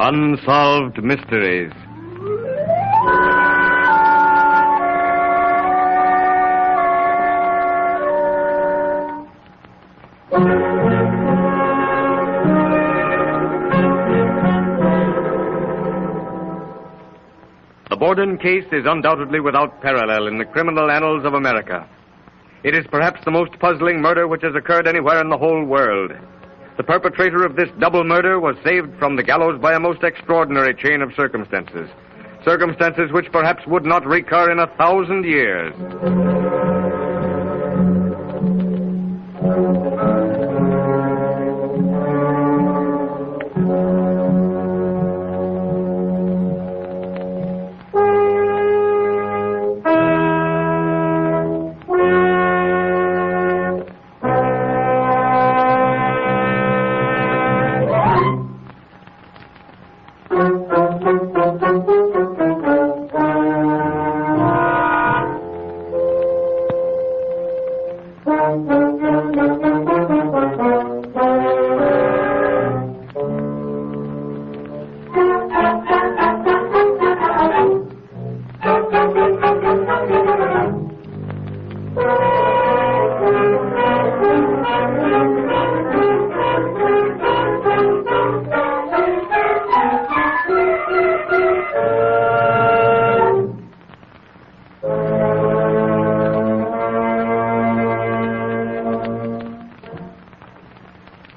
Unsolved Mysteries. The Borden case is undoubtedly without parallel in the criminal annals of America. It is perhaps the most puzzling murder which has occurred anywhere in the whole world. The perpetrator of this double murder was saved from the gallows by a most extraordinary chain of circumstances. Circumstances which perhaps would not recur in 1,000 years.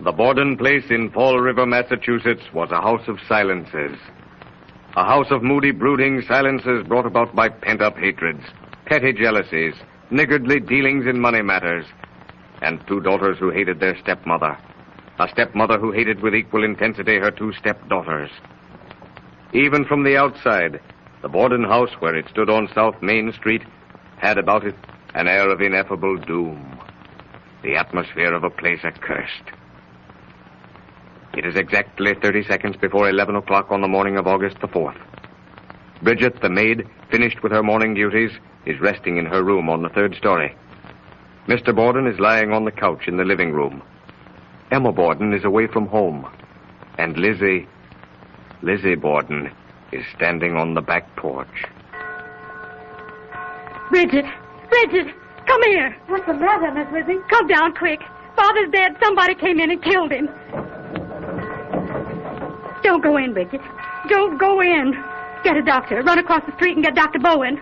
The Borden place in Fall River, Massachusetts, was a house of silences. A house of moody, brooding silences brought about by pent-up hatreds, petty jealousies, niggardly dealings in money matters, and two daughters who hated their stepmother. A stepmother who hated with equal intensity her two stepdaughters. Even from the outside, the Borden house, where it stood on South Main Street, had about it an air of ineffable doom. The atmosphere of a place accursed. It is exactly 30 seconds before 11 o'clock on the morning of August the 4th. Bridget, the maid, finished with her morning duties, is resting in her room on the 3rd story. Mr. Borden is lying on the couch in the living room. Emma Borden is away from home. And Lizzie Borden, is standing on the back porch. Bridget, come here. What's the matter, Miss Lizzie? Come down quick. Father's dead. Somebody came in and killed him. Don't go in, Bridget. Don't go in. Get a doctor. Run across the street and get Dr. Bowen.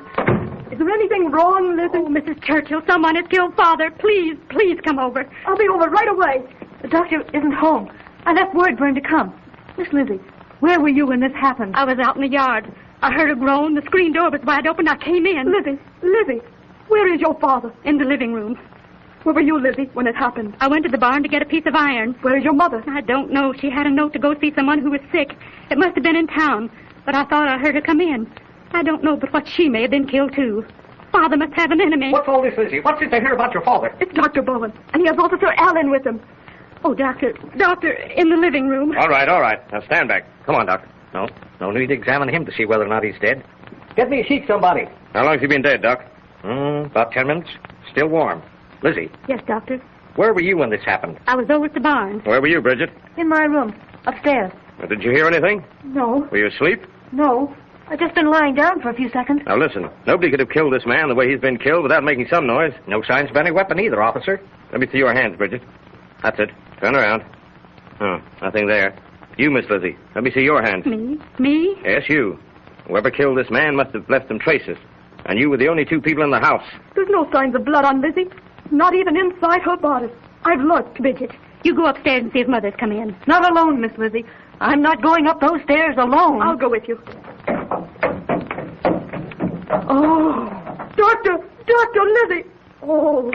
Is there anything wrong, Lizzie? Oh, Mrs. Churchill, someone has killed Father. Please come over. I'll be over right away. The doctor isn't home. I left word for him to come. Miss Lizzie, where were you when this happened? I was out in the yard. I heard a groan. The screen door was wide open. I came in. Lizzie, where is your father? In the living room. Where were you, Lizzie, when it happened? I went to the barn to get a piece of iron. Where is your mother? I don't know. She had a note to go see someone who was sick. It must have been in town, but I thought I heard her come in. I don't know but what she may have been killed, too. Father must have an enemy. What's all this, Lizzie? What's it to hear about your father? It's Dr. Bowen, and he has Officer Allen with him. Oh, Doctor, in the living room. All right. Now stand back. Come on, Doctor. No need to examine him to see whether or not he's dead. Get me a sheet, somebody. How long has he been dead, Doc? About 10 minutes. Still warm. Lizzie, Yes, Doctor. where were you when this happened? I was over at the barn. Where were you, Bridget? In my room, upstairs. Did you hear anything? No, Were you asleep? no. I've just been lying down for a few seconds. Now listen, nobody could have killed this man the way he's been killed without making some noise. No signs of any weapon either, officer. Let me see your hands, Bridget. That's it. Turn around. Oh, nothing there. You, Miss Lizzie. Let me see your hands. Me? Yes, you. Whoever killed this man must have left some traces. And you were the only two people in the house. There's no signs of blood on Lizzie. Not even inside her body. I've looked. Bridget, you go upstairs and see if Mother's come in. Not alone, Miss Lizzie. I'm not going up those stairs alone. I'll go with you. Oh, Dr. Lizzie. Oh.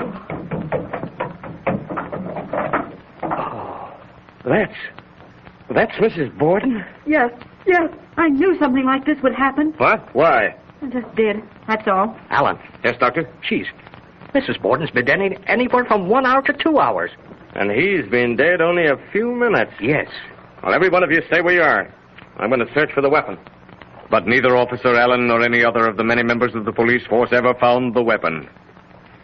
That's Mrs. Borden? Yes. I knew something like this would happen. What? Why? I just did. That's all. Alan. Yes, Doctor? Mrs. Borden's been dead anywhere from 1 hour to 2 hours. And he's been dead only a few minutes. Yes. Well, every one of you stay where you are. I'm going to search for the weapon. But neither Officer Allen nor any other of the many members of the police force ever found the weapon.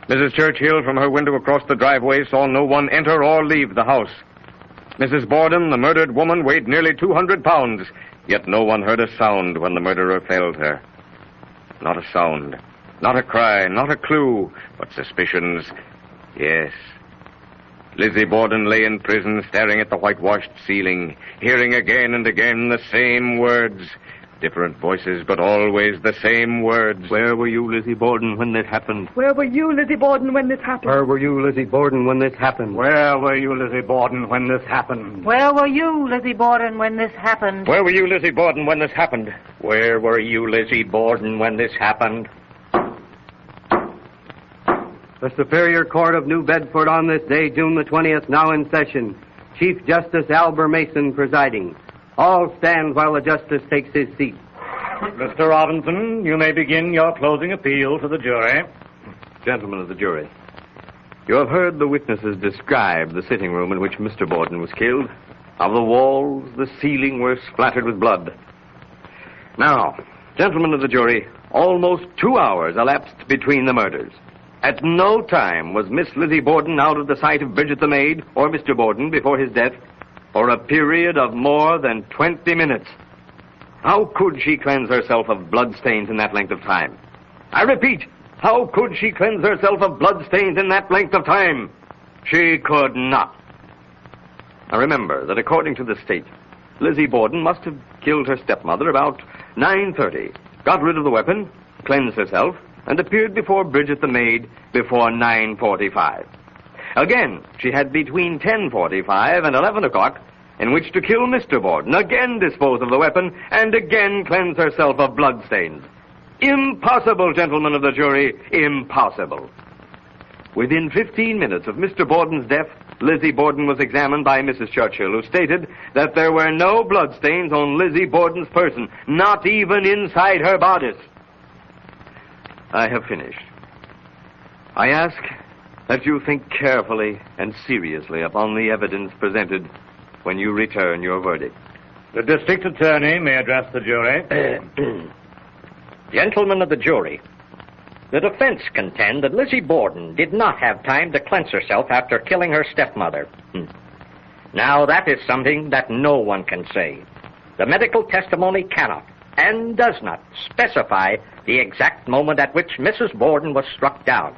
Mrs. Churchill, from her window across the driveway, saw no one enter or leave the house. Mrs. Borden, the murdered woman, weighed nearly 200 pounds, Yet no one heard a sound when the murderer felled her. Not a sound, not a cry, not a clue, but suspicions. Yes. Lizzie Borden lay in prison staring at the whitewashed ceiling, hearing again and again the same words. Different voices, but always the same words. Where were you, Lizzie Borden, when this happened? Where were you, Lizzie Borden, when this happened? Where were you, Lizzie Borden, when this happened? Where were you, Lizzie Borden, when this happened? Where were you, Lizzie Borden, when this happened? Where were you, Lizzie Borden, when this happened? Where were you, Lizzie Borden, when this happened? The Superior Court of New Bedford on this day, June the 20th, now in session. Chief Justice Albert Mason presiding. All stand while the justice takes his seat. Mr. Robinson, you may begin your closing appeal to the jury. Gentlemen of the jury, you have heard the witnesses describe the sitting room in which Mr. Borden was killed. Of the walls, the ceiling were splattered with blood. Now, gentlemen of the jury, almost 2 hours elapsed between the murders. At no time was Miss Lizzie Borden out of the sight of Bridget the maid or Mr. Borden before his death for a period of more than 20 minutes. How could she cleanse herself of bloodstains in that length of time? I repeat, how could she cleanse herself of bloodstains in that length of time? She could not. Now remember that according to the state, Lizzie Borden must have killed her stepmother about 9:30, got rid of the weapon, cleansed herself, and appeared before Bridget the maid before 9:45. Again, she had between 10:45 and 11 o'clock in which to kill Mr. Borden, again dispose of the weapon, and again cleanse herself of bloodstains. Impossible, gentlemen of the jury, impossible. Within 15 minutes of Mr. Borden's death, Lizzie Borden was examined by Mrs. Churchill, who stated that there were no bloodstains on Lizzie Borden's person, not even inside her bodice. I have finished. I ask that you think carefully and seriously upon the evidence presented when you return your verdict. The district attorney may address the jury. Gentlemen of the jury, the defense contend that Lizzie Borden did not have time to cleanse herself after killing her stepmother. Now, that is something that no one can say. The medical testimony cannot and does not specify the exact moment at which Mrs. Borden was struck down.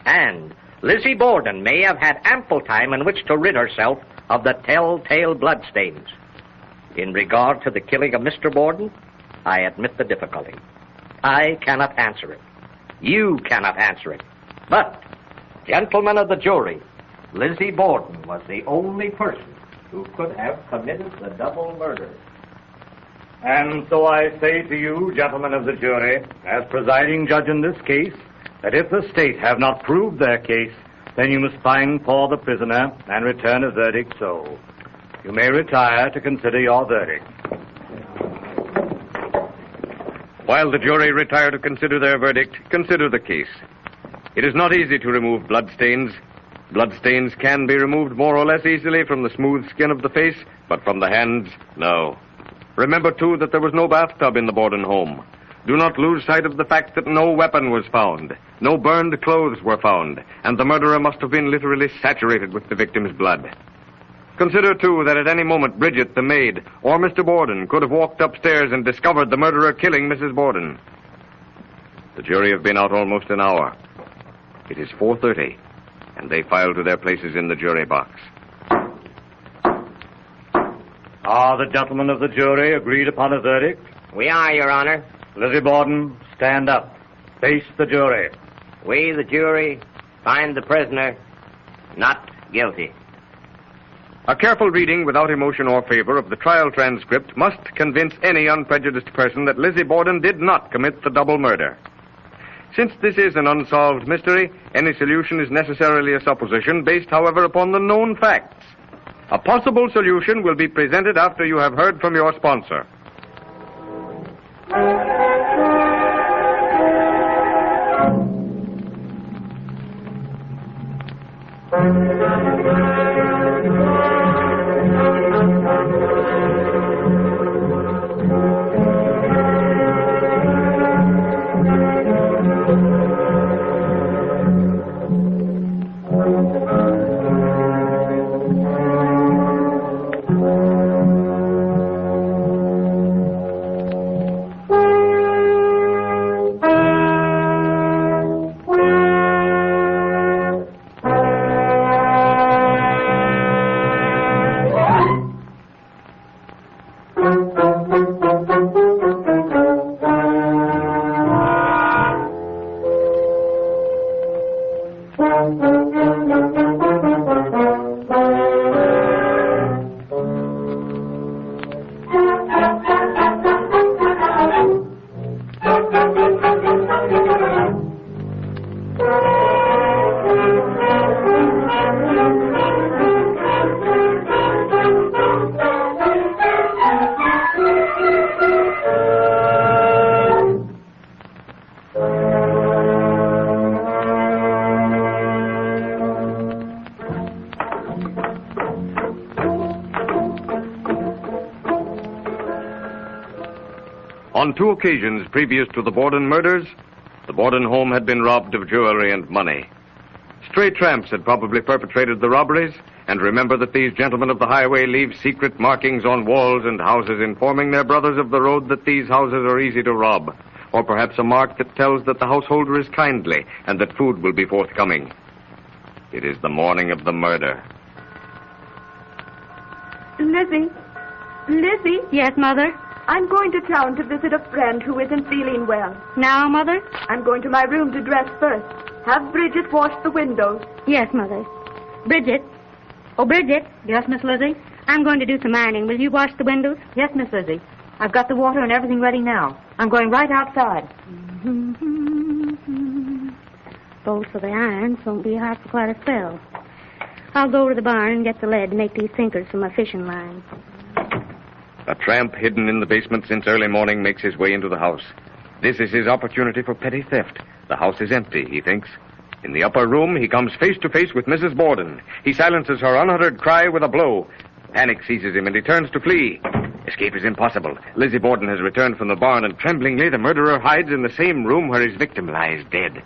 And Lizzie Borden may have had ample time in which to rid herself of the telltale bloodstains. In regard to the killing of Mr. Borden, I admit the difficulty. I cannot answer it. You cannot answer it. But, gentlemen of the jury, Lizzie Borden was the only person who could have committed the double murder. And so I say to you, gentlemen of the jury, as presiding judge in this case, that if the state have not proved their case, then you must find for the prisoner and return a verdict so. You may retire to consider your verdict. While the jury retire to consider their verdict, consider the case. It is not easy to remove bloodstains. Bloodstains can be removed more or less easily from the smooth skin of the face, but from the hands, no. Remember, too, that there was no bathtub in the Borden home. Do not lose sight of the fact that no weapon was found. No burned clothes were found, and the murderer must have been literally saturated with the victim's blood. Consider, too, that at any moment Bridget, the maid, or Mr. Borden could have walked upstairs and discovered the murderer killing Mrs. Borden. The jury have been out almost an hour. It is 4:30, and they file to their places in the jury box. Are the gentlemen of the jury agreed upon a verdict? We are, Your Honor. Lizzie Borden, stand up. Face the jury. We, the jury, find the prisoner not guilty. A careful reading without emotion or favor of the trial transcript must convince any unprejudiced person that Lizzie Borden did not commit the double murder. Since this is an unsolved mystery, any solution is necessarily a supposition based, however, upon the known facts. A possible solution will be presented after you have heard from your sponsor. On 2 occasions previous to the Borden murders, the Borden home had been robbed of jewelry and money. Stray tramps had probably perpetrated the robberies, and remember that these gentlemen of the highway leave secret markings on walls and houses informing their brothers of the road that these houses are easy to rob, or perhaps a mark that tells that the householder is kindly and that food will be forthcoming. It is the morning of the murder. Lizzie. Lizzie? Yes, Mother? I'm going to town to visit a friend who isn't feeling well. Now, Mother? I'm going to my room to dress first. Have Bridget wash the windows. Yes, Mother. Bridget. Oh, Bridget. Yes, Miss Lizzie? I'm going to do some ironing. Will you wash the windows? Yes, Miss Lizzie. I've got the water and everything ready now. I'm going right outside. Both of the irons won't be hot for quite a spell. I'll go to the barn and get the lead to make these sinkers for my fishing line. A tramp hidden in the basement since early morning makes his way into the house. This is his opportunity for petty theft. The house is empty, he thinks. In the upper room, he comes face to face with Mrs. Borden. He silences her unuttered cry with a blow. Panic seizes him and he turns to flee. Escape is impossible. Lizzie Borden has returned from the barn, and tremblingly the murderer hides in the same room where his victim lies dead.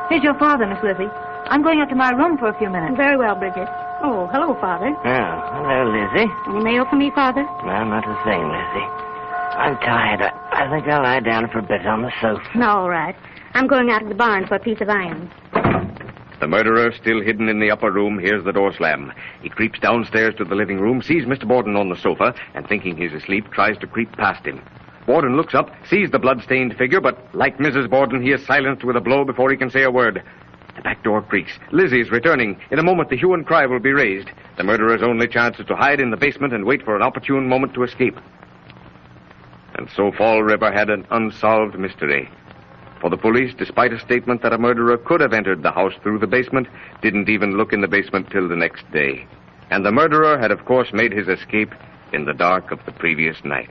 Here's your father, Miss Lizzie. I'm going up to my room for a few minutes. Very well, Bridget. Oh, hello, Father. Oh, hello, Lizzie. Any mail for me, Father? No, not a thing, Lizzie. I'm tired. I think I'll lie down for a bit on the sofa. No, all right. I'm going out to the barn for a piece of iron. The murderer, still hidden in the upper room, hears the door slam. He creeps downstairs to the living room, sees Mr. Borden on the sofa, and thinking he's asleep, tries to creep past him. Borden looks up, sees the blood-stained figure, but like Mrs. Borden, he is silenced with a blow before he can say a word. The back door creaks. Lizzie is returning. In a moment, the hue and cry will be raised. The murderer's only chance is to hide in the basement and wait for an opportune moment to escape. And so Fall River had an unsolved mystery. For the police, despite a statement that a murderer could have entered the house through the basement, didn't even look in the basement till the next day. And the murderer had, of course, made his escape in the dark of the previous night.